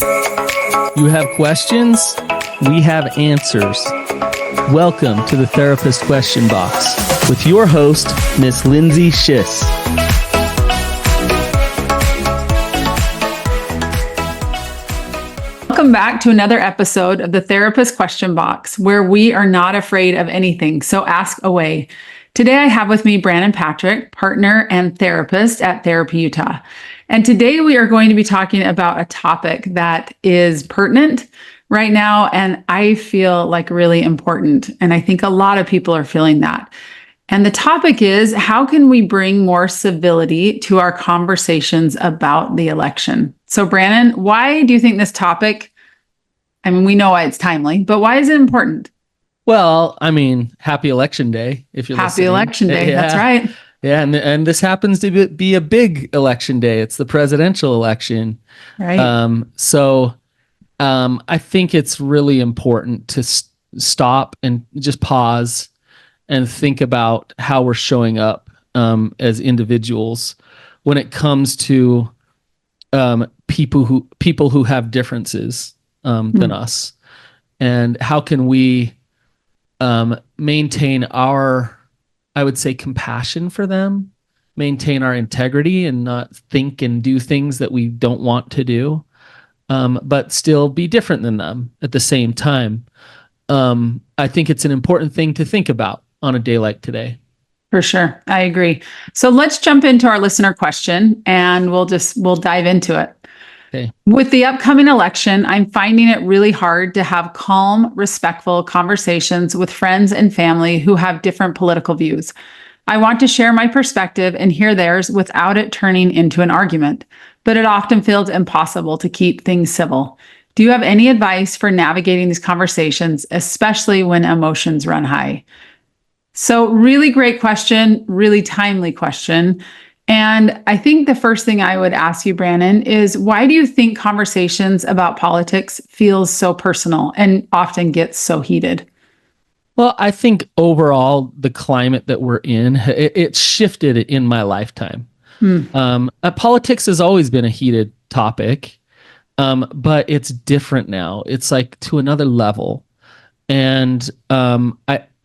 You have questions? We have answers. Welcome to the Therapist Question Box with your host, Miss Lindsay Schiss. Welcome back to another episode of the Therapist Question Box, where we are not afraid of anything, so ask away. Today I have with me Brannon Patrick, partner and therapist at Therapy Utah. And today we are going to be talking about a topic that is pertinent right now, and I feel like really important. And I think a lot of people are feeling that. And the topic is, how can we bring more civility to our conversations about the election? So Brannon, why do you think this topic, I mean, we know why it's timely, but why is it important? Well, I mean, happy election day, if you're listening. Happy election day, Yeah. That's right. Yeah, and this happens to be a big election day. It's the presidential election. Right. I think it's really important to stop and just pause and think about how we're showing up as individuals when it comes to people who have differences than us, and how can we maintain our, I would say, compassion for them, maintain our integrity and not think and do things that we don't want to do, but still be different than them at the same time. I think it's an important thing to think about on a day like today. For sure. I agree. So let's jump into our listener question and we'll dive into it. Okay. With the upcoming election, I'm finding it really hard to have calm, respectful conversations with friends and family who have different political views. I want to share my perspective and hear theirs without it turning into an argument, but it often feels impossible to keep things civil. Do you have any advice for navigating these conversations, especially when emotions run high? So really great question, really timely question. And I think the first thing I would ask you, Brannon, is why do you think conversations about politics feels so personal and often gets so heated? Well, I think overall the climate that we're in, it shifted in my lifetime. Politics has always been a heated topic, but it's different now. It's like to another level. And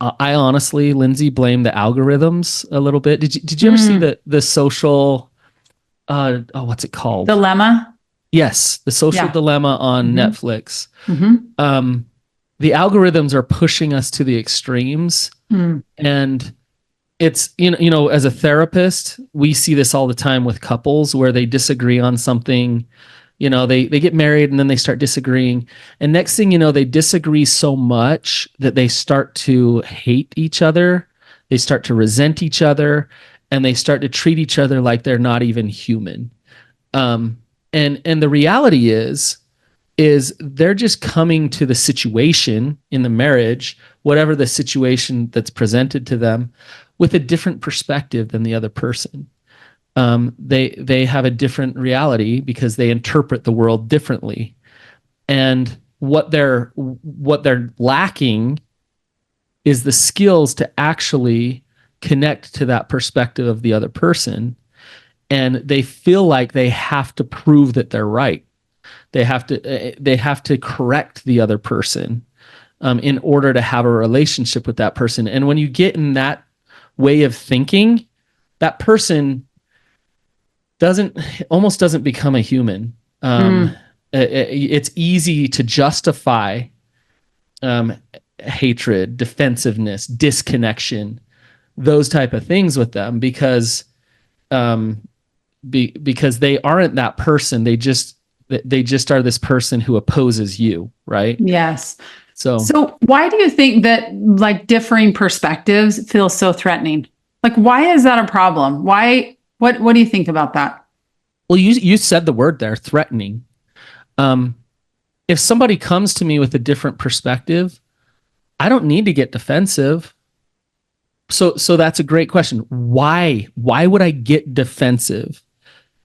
I honestly, Lindsay, blame the algorithms a little bit. Did you ever see the social, what's it called? Dilemma? Yes, the social dilemma on Netflix. Mm-hmm. The algorithms are pushing us to the extremes. And it's, you know, as a therapist, we see this all the time with couples where they disagree on something. You know, they get married and then they start disagreeing. And next thing you know, they disagree so much that they start to hate each other. They start to resent each other, and they start to treat each other like they're not even human. And the reality is they're just coming to the situation in the marriage, whatever the situation that's presented to them, with a different perspective than the other person. They have a different reality because they interpret the world differently, and what they're lacking is the skills to actually connect to that perspective of the other person, and they feel like they have to prove that they're right. They have to correct the other person in order to have a relationship with that person. And when you get in that way of thinking, that person almost doesn't become a human. It's easy to justify hatred, defensiveness, disconnection, those type of things with them because they aren't that person. They just are this person who opposes you, right? Yes. So why do you think that like differing perspectives feel so threatening? Like, why is that a problem? Why? What do you think about that? Well, you said the word there, threatening. If somebody comes to me with a different perspective, I don't need to get defensive. So that's a great question. Why would I get defensive?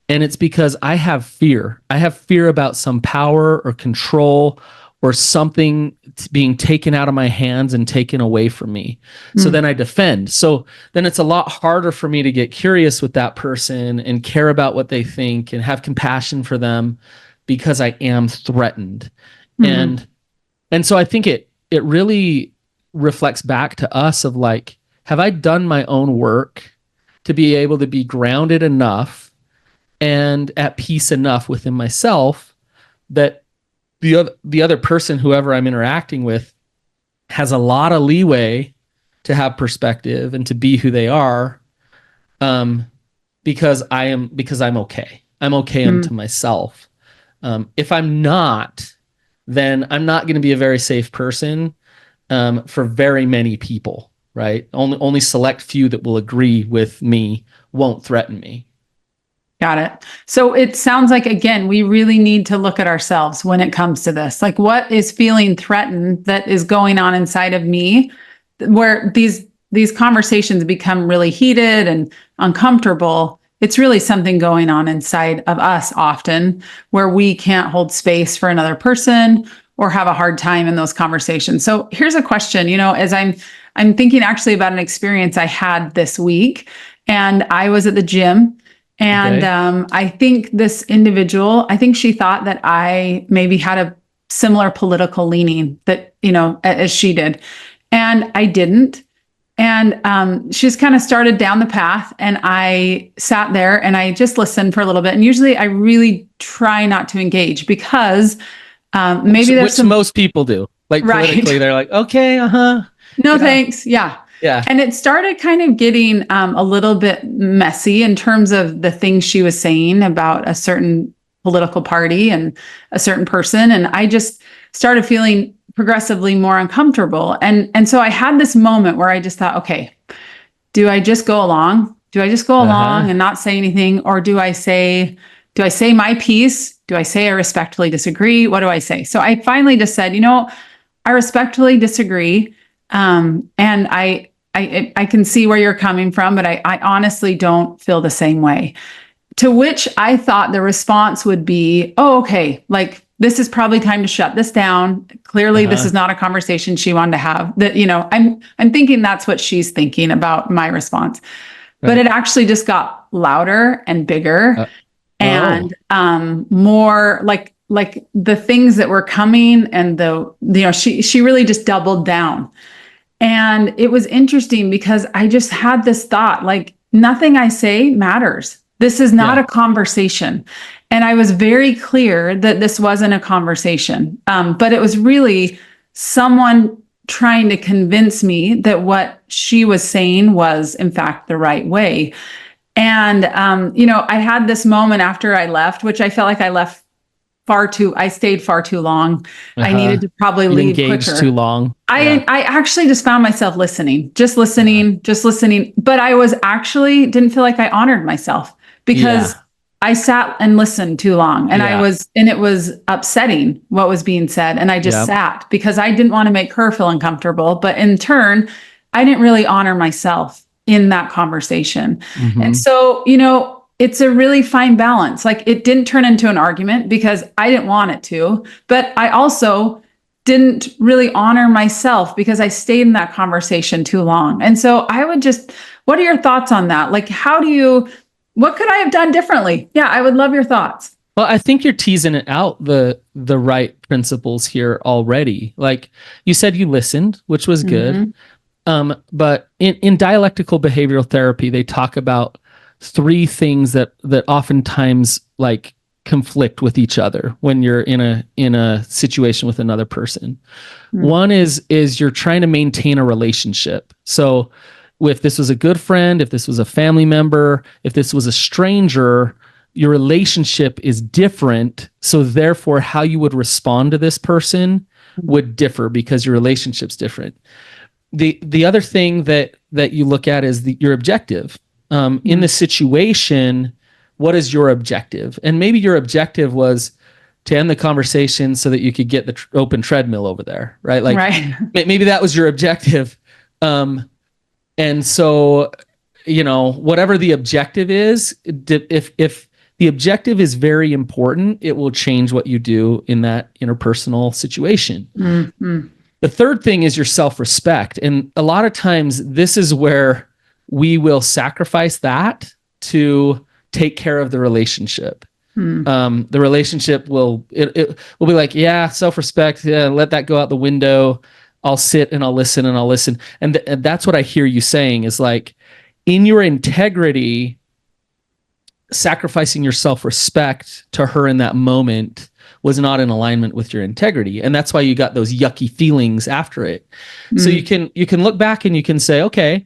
And it's because I have fear. I have fear about some power or control or something being taken out of my hands and taken away from me. So then I defend. So then it's a lot harder for me to get curious with that person and care about what they think and have compassion for them because I am threatened. And so I think it really reflects back to us of like, have I done my own work to be able to be grounded enough and at peace enough within myself that the other person, whoever I'm interacting with, has a lot of leeway to have perspective and to be who they are, because I'm okay. I'm okay unto myself. If I'm not, then I'm not going to be a very safe person for very many people, right? Only select few that will agree with me won't threaten me. Got it. So it sounds like, again, we really need to look at ourselves when it comes to this. Like, what is feeling threatened that is going on inside of me, where these conversations become really heated and uncomfortable? It's really something going on inside of us often, where we can't hold space for another person or have a hard time in those conversations. So here's a question, as I'm thinking actually about an experience I had this week, and I was at the gym. And I think this individual, I think she thought that I maybe had a similar political leaning that, as she did. And I didn't. And she just kind of started down the path, and I sat there and I just listened for a little bit. And usually I really try not to engage, because maybe there's which most people do. Like politically, they're like, okay, no, thanks. Yeah. Yeah. And it started kind of getting a little bit messy in terms of the things she was saying about a certain political party and a certain person. And I just started feeling progressively more uncomfortable. And so I had this moment where I just thought, okay, do I just go along? Do I just go along and not say anything? Or do I say my piece? Do I say I respectfully disagree? What do I say? So I finally just said, I respectfully disagree. And I can see where you're coming from, but I honestly don't feel the same way. To which I thought the response would be, oh, okay, like, this is probably time to shut this down. Clearly, this is not a conversation she wanted to have. That, I'm thinking that's what she's thinking about my response. Right. But it actually just got louder and bigger, and more like the things that were coming, and she really just doubled down. And it was interesting because I just had this thought, like, nothing I say matters. This is not a conversation. And I was very clear that this wasn't a conversation. But it was really someone trying to convince me that what she was saying was, in fact, the right way. And, I had this moment after I left, which I felt like I left I stayed far too long. I needed to probably leave quicker. Too long. I actually just found myself listening. But I didn't feel like I honored myself, because I sat and listened too long, and it was upsetting what was being said. And I just sat because I didn't want to make her feel uncomfortable. But in turn, I didn't really honor myself in that conversation. And so, it's a really fine balance. Like, it didn't turn into an argument because I didn't want it to, but I also didn't really honor myself because I stayed in that conversation too long. And so what are your thoughts on that? Like, what could I have done differently? Yeah, I would love your thoughts. Well, I think you're teasing it out the right principles here already. Like you said, you listened, which was good. But in dialectical behavioral therapy, they talk about three things that oftentimes like conflict with each other when you're in a situation with another person. One is you're trying to maintain a relationship. So if this was a good friend, if this was a family member, if this was a stranger, your relationship is different. So therefore, how you would respond to this person would differ because your relationship's different. The other thing that you look at is your objective. In the situation, what is your objective? And maybe your objective was to end the conversation so that you could get the open treadmill over there, right? Like maybe that was your objective. And so, whatever the objective is, if the objective is very important, it will change what you do in that interpersonal situation. The third thing is your self-respect. And a lot of times this is where we will sacrifice that to take care of the relationship. The relationship it will be like, yeah, self-respect, yeah, let that go out the window. I'll sit and I'll listen and I'll listen. And that's what I hear you saying is like, in your integrity, sacrificing your self-respect to her in that moment was not in alignment with your integrity. And that's why you got those yucky feelings after it. So you can look back and you can say, okay,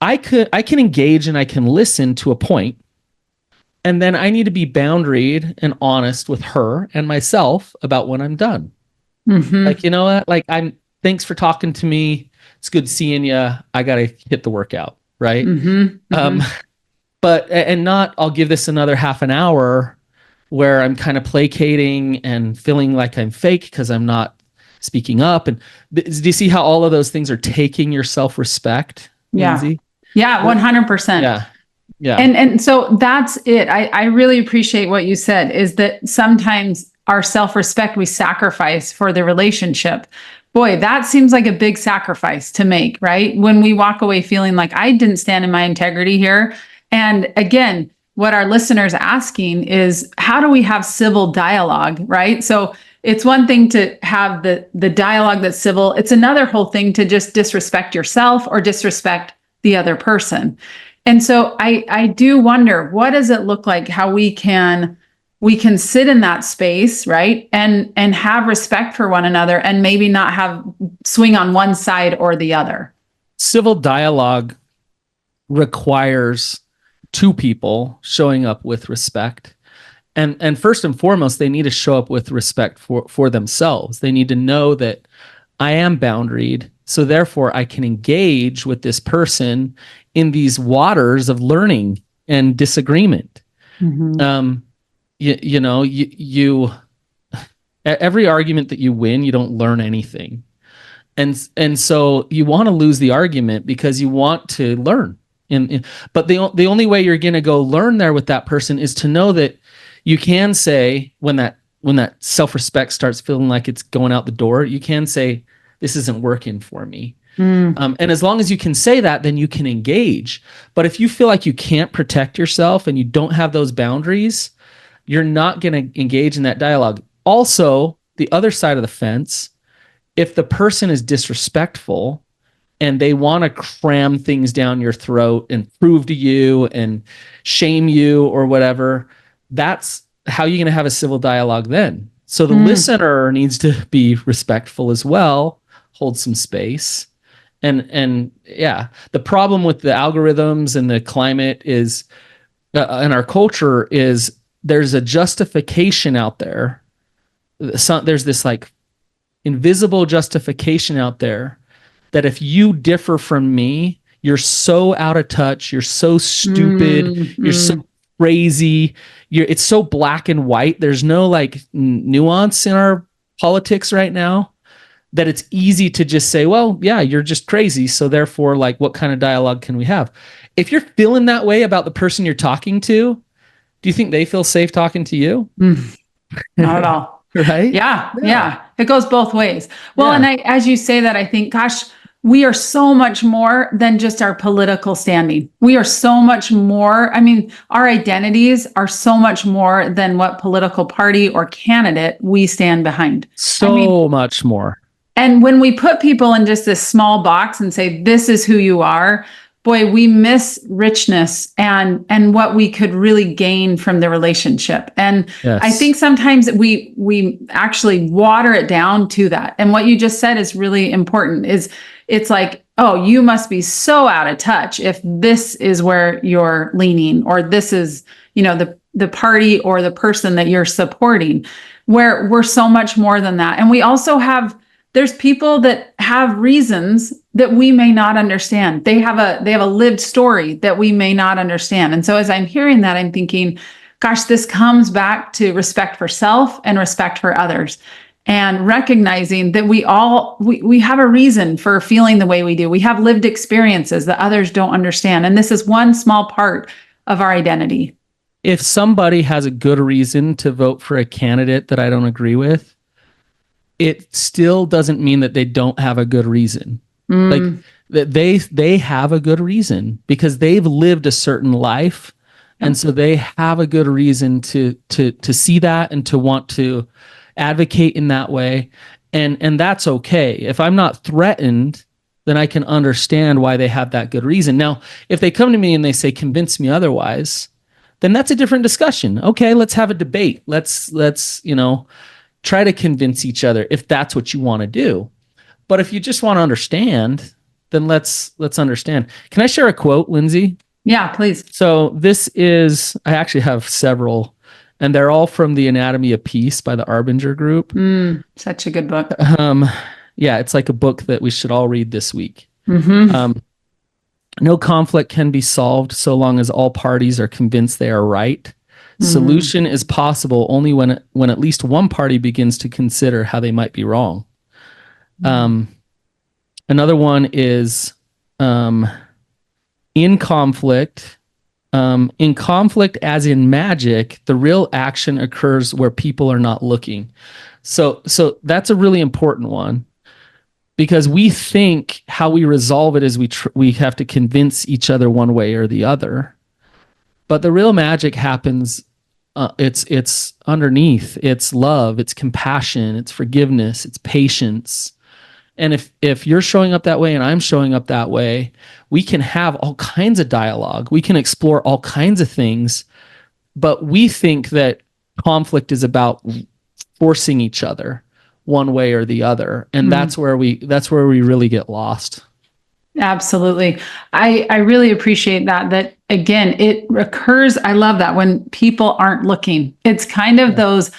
I can engage and I can listen to a point. And then I need to be boundaried and honest with her and myself about when I'm done. Like, you know what? Like, thanks for talking to me. It's good seeing you. I got to hit the workout. Right. But, and not, I'll give this another half an hour where I'm kind of placating and feeling like I'm fake because I'm not speaking up. And do you see how all of those things are taking your self-respect, Lindsay? Yeah, 100%. Yeah. Yeah. And so that's it. I really appreciate what you said, is that sometimes our self-respect we sacrifice for the relationship. Boy, that seems like a big sacrifice to make, right? When we walk away feeling like I didn't stand in my integrity here. And again, what our listeners asking is, how do we have civil dialogue, right? So it's one thing to have the dialogue that's civil. It's another whole thing to just disrespect yourself or disrespect the other person. And so I do wonder, what does it look like, how we can sit in that space, right? And have respect for one another and maybe not have swing on one side or the other. Civil dialogue requires two people showing up with respect. And first and foremost, they need to show up with respect for themselves. They need to know that I am boundaried, so therefore I can engage with this person in these waters of learning and disagreement. Every argument that you win, you don't learn anything. And so you want to lose the argument because you want to learn. But the only way you're going to go learn there with that person is to know that you can say, when that self-respect starts feeling like it's going out the door, you can say, this isn't working for me. And as long as you can say that, then you can engage. But if you feel like you can't protect yourself and you don't have those boundaries, you're not going to engage in that dialogue. Also, the other side of the fence, if the person is disrespectful and they want to cram things down your throat and prove to you and shame you or whatever, that's how you're going to have a civil dialogue then. So the listener needs to be respectful as well, hold some space. And yeah, the problem with the algorithms and the climate is, and our culture is, there's a justification out there. There's this like invisible justification out there that if you differ from me, you're so out of touch, you're so stupid, you're so crazy, it's so black and white. There's no like nuance in our politics right now, that it's easy to just say, well, yeah, you're just crazy. So therefore, like, what kind of dialogue can we have? If you're feeling that way about the person you're talking to, do you think they feel safe talking to you? Not at all. Right? Yeah. It goes both ways. Well, and as you say that, I think, gosh, we are so much more than just our political standing. We are so much more. I mean, our identities are so much more than what political party or candidate we stand behind. So much more. And when we put people in just this small box and say, this is who you are, boy, we miss richness and what we could really gain from the relationship. And I think sometimes we actually water it down to that. And what you just said is really important, is it's like, oh, you must be so out of touch if this is where you're leaning, or this is, the party or the person that you're supporting, where we're so much more than that. And we also there's people that have reasons that we may not understand. They have a lived story that we may not understand. And so as I'm hearing that, I'm thinking, gosh, this comes back to respect for self and respect for others, and recognizing that we have a reason for feeling the way we do. We have lived experiences that others don't understand. And this is one small part of our identity. If somebody has a good reason to vote for a candidate that I don't agree with, it still doesn't mean that they don't have a good reason. Like they have a good reason because they've lived a certain life And so they have a good reason to see that and to want to advocate in that way. And that's okay. If I'm not threatened, then I can understand why they have that good reason. Now, if they come to me and they say, convince me otherwise, then that's a different discussion. Okay, let's have a debate. Let's try to convince each other if that's what you want to do. But if you just want to understand, then let's understand. Can I share a quote, Lindsay? Yeah, please. So I actually have several, and they're all from The Anatomy of Peace by the Arbinger Group. Such a good book. Yeah, it's like a book that we should all read this week. Mm-hmm. No conflict can be solved so long as all parties are convinced they are right. Solution is possible only when at least one party begins to consider how they might be wrong. Another one is in conflict. In conflict, as in magic, the real action occurs where people are not looking. So that's a really important one, because we think how we resolve it is we have to convince each other one way or the other. But the real magic happens. It's underneath. It's love. It's compassion. It's forgiveness. It's patience. And if you're showing up that way and I'm showing up that way, we can have all kinds of dialogue. We can explore all kinds of things. But we think that conflict is about forcing each other one way or the other, and that's where we really get lost. Absolutely. I really appreciate that again, it occurs. I love that when people aren't looking. It's kind of those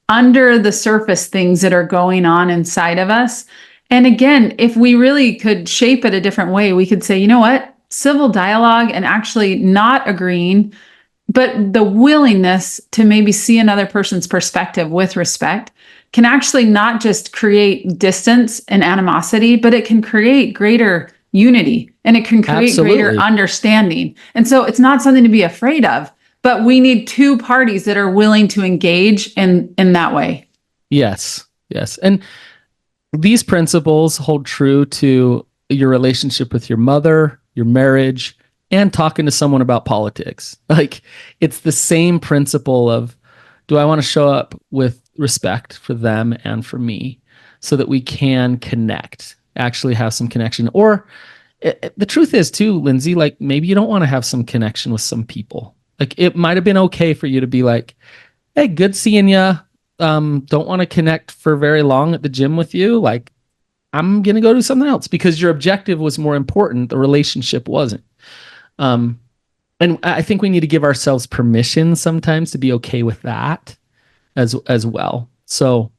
under the surface things that are going on inside of us. And again, if we really could shape it a different way, we could say, you know what, civil dialogue and actually not agreeing, but the willingness to maybe see another person's perspective with respect can actually not just create distance and animosity, but it can create greater unity, and it can create greater understanding. And so it's not something to be afraid of, but we need two parties that are willing to engage in that way. Yes. And these principles hold true to your relationship with your mother, your marriage, and talking to someone about politics. Like, it's the same principle of, do I want to show up with respect for them and for me so that we can connect, actually have some connection? Or the truth is too, Lindsay, like, maybe you don't want to have some connection with some people. Like, it might have been okay for you to be like, hey, good seeing you. Don't want to connect for very long at the gym with you. Like, I'm going to go do something else because your objective was more important. The relationship wasn't. And I think we need to give ourselves permission sometimes to be okay with that as well. So,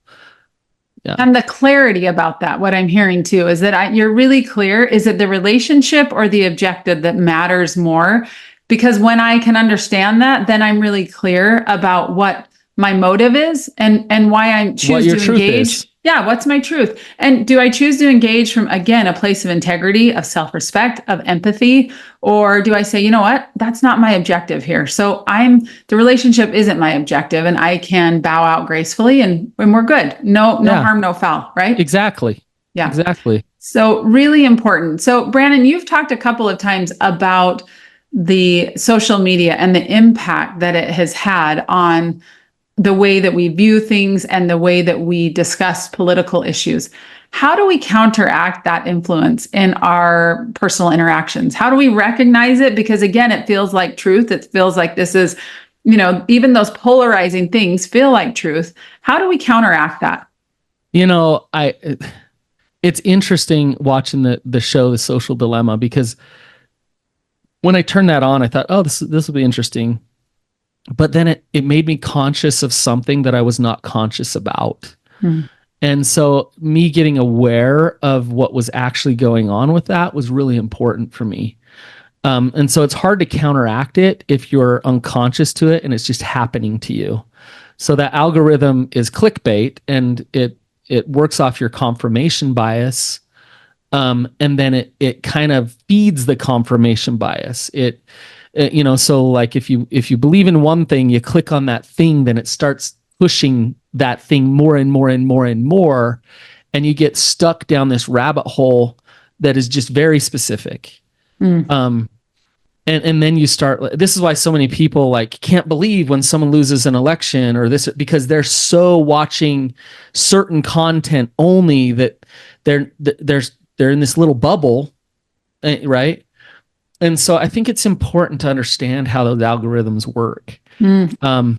yeah. And the clarity about that, what I'm hearing too, is that you're really clear. Is it the relationship or the objective that matters more? Because when I can understand that, then I'm really clear about what my motive is and why I choose to engage. Yeah, what's my truth? And do I choose to engage from, again, a place of integrity, of self-respect, of empathy? Or do I say, you know what, that's not my objective here. So the relationship isn't my objective, and I can bow out gracefully and we're good. No harm, no foul, right? Exactly. Yeah. Exactly. So really important. So Brannon, you've talked a couple of times about the social media and the impact that it has had on the way that we view things and the way that we discuss political issues. How do we counteract that influence in our personal interactions? How do we recognize it? Because again, it feels like truth. It feels like this is, even those polarizing things feel like truth. How do we counteract that? It's interesting watching the show, The Social Dilemma, because when I turned that on, I thought, oh, this will be interesting. But then it made me conscious of something that I was not conscious about. And so me getting aware of what was actually going on with that was really important for me. And so it's hard to counteract it if you're unconscious to it and it's just happening to you. So that algorithm is clickbait, and it works off your confirmation bias. And then it kind of feeds the confirmation bias. So like if you believe in one thing, you click on that thing, then it starts pushing that thing more and more and more and more, and you get stuck down this rabbit hole that is just very specific. And then you start, this is why so many people like can't believe when someone loses an election or this, because they're so watching certain content only that they're in this little bubble, right? And so I think it's important to understand how those algorithms work. And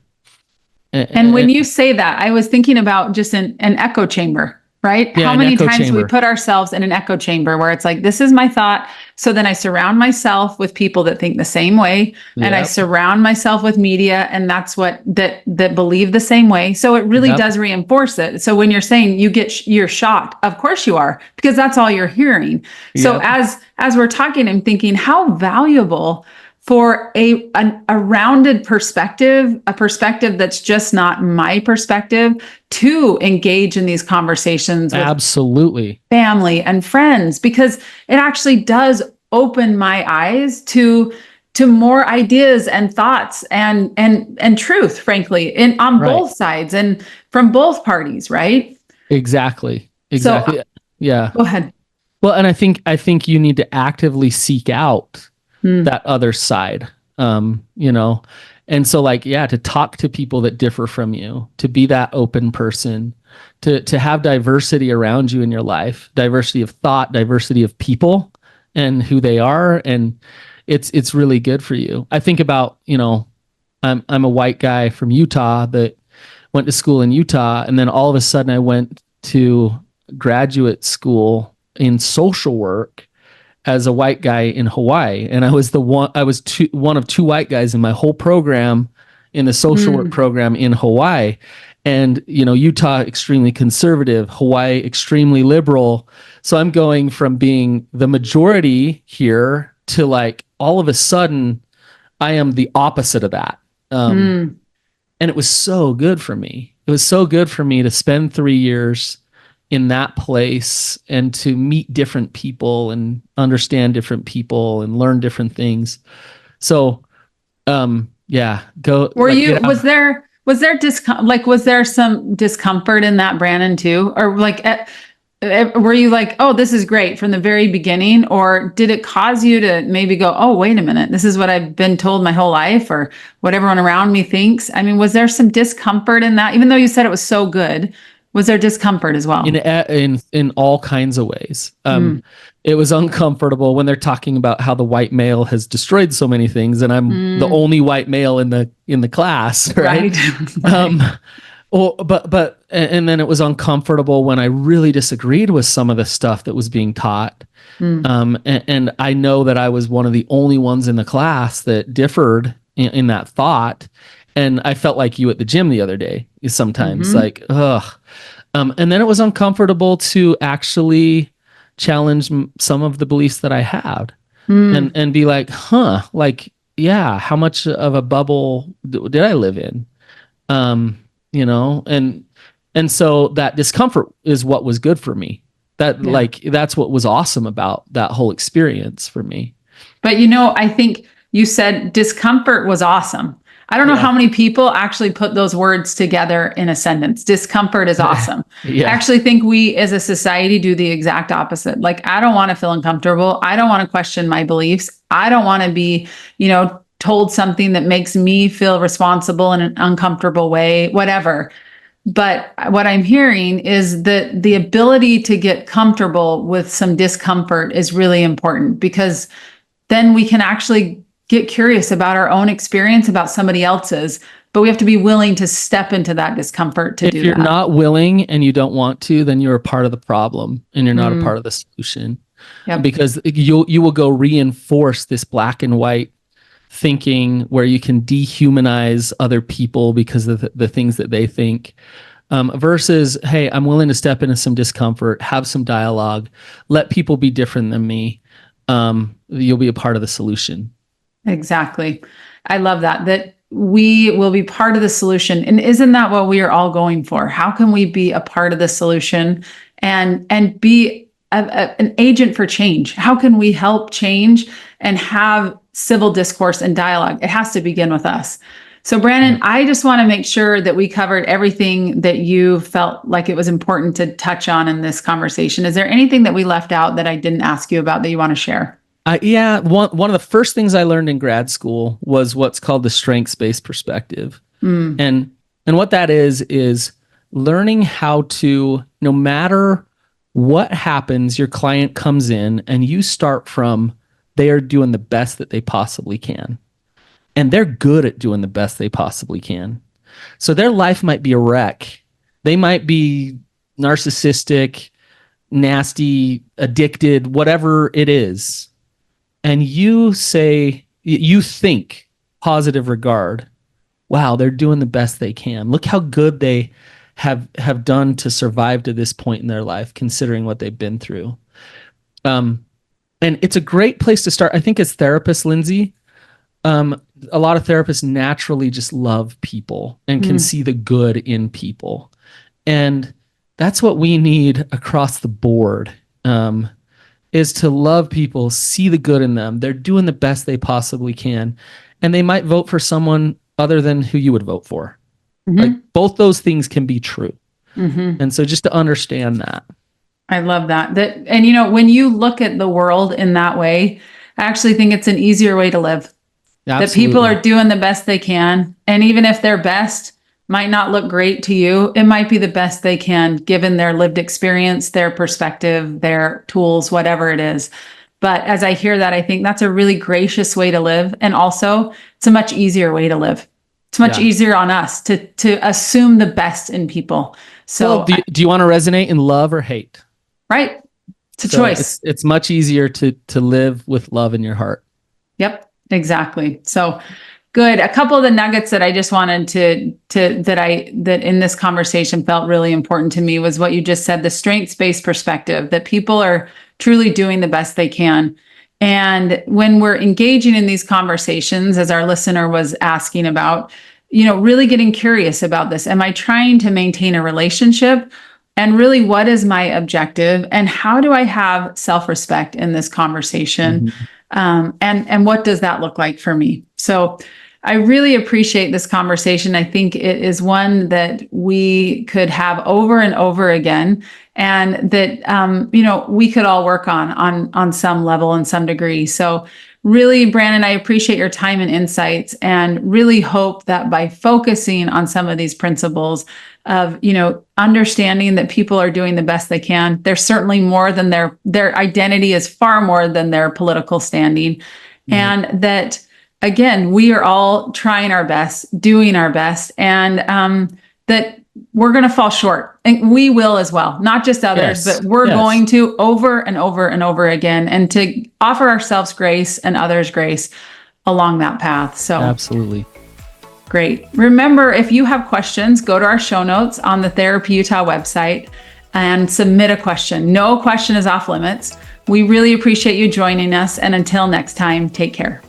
when you say that, I was thinking about just an echo chamber, right? Yeah, how many times we put ourselves in an echo chamber where it's like, this is my thought. So then I surround myself with people that think the same way. And I surround myself with media, and that's what that believe the same way. So it really does reinforce it. So when you're saying you're shocked, of course you are, because that's all you're hearing. So as we're talking, I'm thinking how valuable for a rounded perspective, a perspective that's just not my perspective, to engage in these conversations with absolutely family and friends, because it actually does open my eyes to more ideas and thoughts and truth, frankly, on both sides and from both parties, right? Exactly. So, yeah. Go ahead. Well, and I think you need to actively seek out that other side, and so to talk to people that differ from you, to be that open person, to have diversity around you in your life, diversity of thought, diversity of people and who they are. And it's really good for you. I think about, I'm a white guy from Utah that went to school in Utah. And then all of a sudden I went to graduate school in social work as a white guy in Hawaii. And I was one of two white guys in my whole program, in the social work program in Hawaii. And, Utah, extremely conservative, Hawaii, extremely liberal. So I'm going from being the majority here to like, all of a sudden I am the opposite of that. And it was so good for me. It was so good for me to spend 3 years in that place and to meet different people and understand different people and learn different things. So, go. Was there some discomfort in that, Brannon, too? Or were you like, oh, this is great from the very beginning? Or did it cause you to maybe go, oh, wait a minute, this is what I've been told my whole life, or what everyone around me thinks? I mean, was there some discomfort in that, even though you said it was so good? Was there discomfort as well? In all kinds of ways. It was uncomfortable when they're talking about how the white male has destroyed so many things, and I'm the only white male in the class, right? And then it was uncomfortable when I really disagreed with some of the stuff that was being taught. And I know that I was one of the only ones in the class that differed in that thought. And I felt like you at the gym the other day, sometimes like, ugh. And then it was uncomfortable to actually challenge some of the beliefs that I had and be like, how much of a bubble did I live in? And so that discomfort is what was good for me. That's what was awesome about that whole experience for me. But I think you said discomfort was awesome. I don't know how many people actually put those words together in a sentence. Discomfort is awesome. I actually think we as a society do the exact opposite. Like, I don't want to feel uncomfortable. I don't want to question my beliefs. I don't want to be, told something that makes me feel responsible in an uncomfortable way, whatever. But what I'm hearing is that the ability to get comfortable with some discomfort is really important, because then we can actually get curious about our own experience, about somebody else's, but we have to be willing to step into that discomfort to do that. If you're not willing and you don't want to, then you're a part of the problem and you're not a part of the solution. Because you will go reinforce this black and white thinking where you can dehumanize other people because of the things that they think, versus, hey, I'm willing to step into some discomfort, have some dialogue, let people be different than me. You'll be a part of the solution. Exactly. I love that we will be part of the solution. And isn't that what we are all going for? How can we be a part of the solution and be an agent for change? How can we help change and have civil discourse and dialogue? It has to begin with us. So Brannon, I just want to make sure that we covered everything that you felt like it was important to touch on in this conversation. Is there anything that we left out that I didn't ask you about that you want to share? Yeah, one of the first things I learned in grad school was what's called the strengths-based perspective. And what that is learning how to, no matter what happens, your client comes in and you start from they are doing the best that they possibly can. And they're good at doing the best they possibly can. So their life might be a wreck. They might be narcissistic, nasty, addicted, whatever it is. And you think positive regard. Wow, they're doing the best they can. Look how good they have done to survive to this point in their life, considering what they've been through. And it's a great place to start. I think as therapists, Lindsay, a lot of therapists naturally just love people and can see the good in people. And that's what we need across the board, is to love people, see the good in them. They're doing the best they possibly can. And they might vote for someone other than who you would vote for. Like both those things can be true. And so just to understand that. I love that. And when you look at the world in that way, I actually think it's an easier way to live. Absolutely. That people are doing the best they can. And even if their best might not look great to you, it might be the best they can given their lived experience, their perspective, their tools, whatever it is. But as I hear that, I think that's a really gracious way to live. And also, it's a much easier way to live. It's much easier on us to assume the best in people. So do you want to resonate in love or hate? Right. It's a choice. It's much easier to live with love in your heart. Yep, exactly. So good. A couple of the nuggets that I just wanted that in this conversation felt really important to me was what you just said, the strengths-based perspective, that people are truly doing the best they can. And when we're engaging in these conversations, as our listener was asking about, really getting curious about this. Am I trying to maintain a relationship? And really, what is my objective? And how do I have self-respect in this conversation? And what does that look like for me? So I really appreciate this conversation. I think it is one that we could have over and over again, and that we could all work on some level and some degree. So really, Brannon, I appreciate your time and insights, and really hope that by focusing on some of these principles of understanding that people are doing the best they can, they're certainly more than their identity is far more than their political standing, and that again, we are all trying our best, doing our best, and that we're going to fall short, and we will as well, not just others, but we're going to over and over and over again, and to offer ourselves grace and others grace along that path. So absolutely. Great. Remember, if you have questions, go to our show notes on the Therapy Utah website and submit a question. No question is off limits. We really appreciate you joining us. And until next time, take care.